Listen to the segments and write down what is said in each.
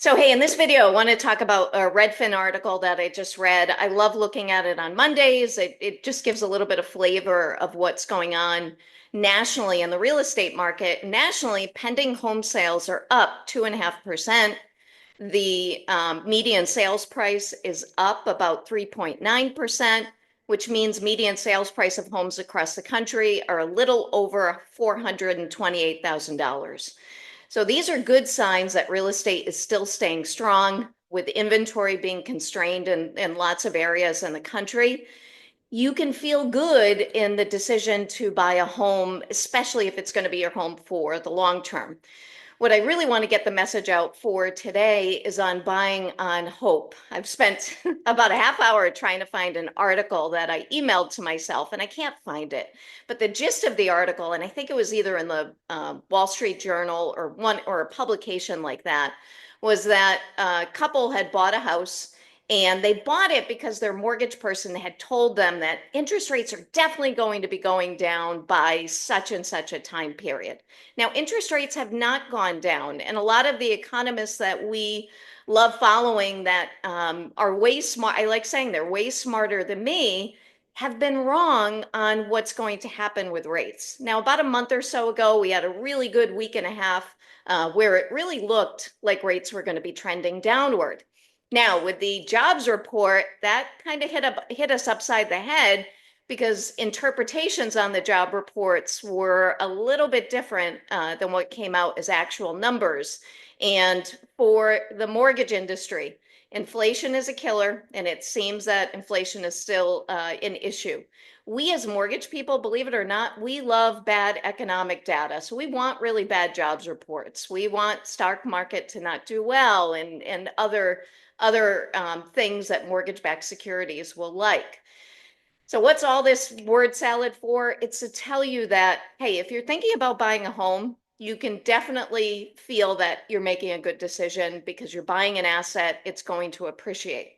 So, hey, in this video, I want to talk about a Redfin article that I just read. I love looking at it on Mondays. It just gives a little bit of flavor of what's going on nationally in the real estate market. Nationally, pending home sales are up 2.5%. The median sales price is up about 3.9%, which means median sales price of homes across the country are a little over $428,000. So these are good signs that real estate is still staying strong with inventory being constrained in lots of areas in the country. You can feel good in the decision to buy a home, especially if it's going to be your home for the long term. What I really want to get the message out for today is on buying on hope. I've spent about a half hour trying to find an article that I emailed to myself, and I can't find it. But the gist of the article, and I think it was either in the Wall Street Journal or a publication like that, was that a couple had bought a house and they bought it because their mortgage person had told them that interest rates are definitely going to be going down by such and such a time period. Now, interest rates have not gone down, and a lot of the economists that we love following that are way smart, I like saying they're way smarter than me, have been wrong on what's going to happen with rates. Now, about a month or so ago, we had a really good week and a half where it really looked like rates were going to be trending downward. Now, with the jobs report, that kind of hit us upside the head because interpretations on the job reports were a little bit different than what came out as actual numbers. And for the mortgage industry, inflation is a killer, and it seems that inflation is still an issue. We as mortgage people, believe it or not, we love bad economic data. So we want really bad jobs reports. We want stock market to not do well and other things that mortgage-backed securities will like. So what's all this word salad for? It's to tell you that, hey, if you're thinking about buying a home, you can definitely feel that you're making a good decision because you're buying an asset, it's going to appreciate.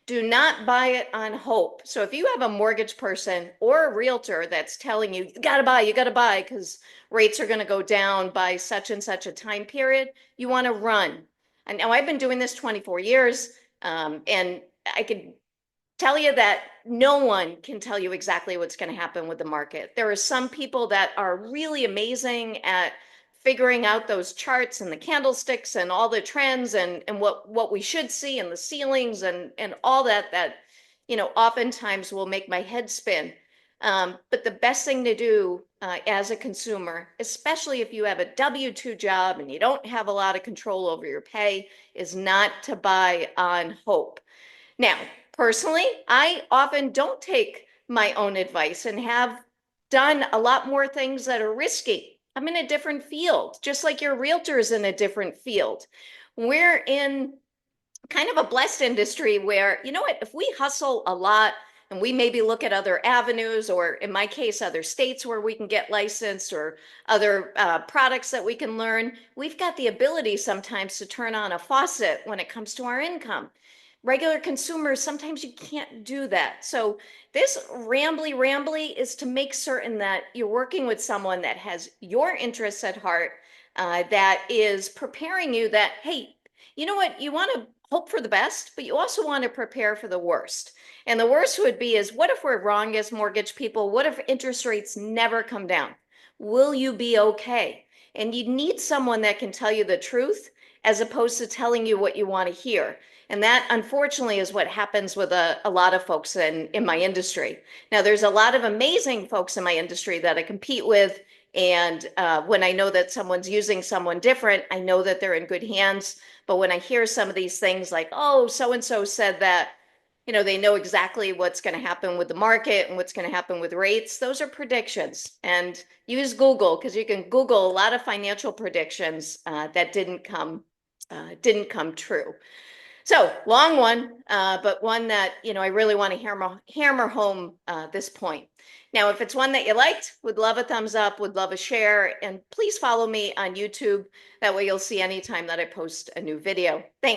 Do not buy it on hope. So if you have a mortgage person or a realtor that's telling you, you gotta buy because rates are going to go down by such and such a time period, you want to run. And now I've been doing this 24 years, and I could tell you that no one can tell you exactly what's going to happen with the market. There are some people that are really amazing at figuring out those charts and the candlesticks and all the trends and what we should see and the ceilings and all that oftentimes will make my head spin. But the best thing to do as a consumer, especially if you have a W-2 job and you don't have a lot of control over your pay, is not to buy on hope. Now, personally, I often don't take my own advice and have done a lot more things that are risky. I'm in a different field, just like your realtor is in a different field. We're in kind of a blessed industry where, you know what, if we hustle a lot and we maybe look at other avenues, or in my case, other states where we can get licensed or other products that we can learn, we've got the ability sometimes to turn on a faucet when it comes to our income. Regular consumers, sometimes you can't do that. So this rambly is to make certain that you're working with someone that has your interests at heart, that is preparing you that, hey, you know what, you want to hope for the best, but you also want to prepare for the worst. And the worst would be is, what if we're wrong as mortgage people? What if interest rates never come down? Will you be okay? And you need someone that can tell you the truth as opposed to telling you what you want to hear. And that, unfortunately, is what happens with a lot of folks in my industry. Now, there's a lot of amazing folks in my industry that I compete with. And when I know that someone's using someone different, I know that they're in good hands. But when I hear some of these things like, oh, so-and-so said that, they know exactly what's going to happen with the market and what's going to happen with rates, those are predictions. And use Google, because you can Google a lot of financial predictions that didn't come true. So long one, but one that, I really want to hammer home this point. Now, if it's one that you liked, would love a thumbs up, would love a share, and please follow me on YouTube. That way you'll see anytime that I post a new video. Thanks.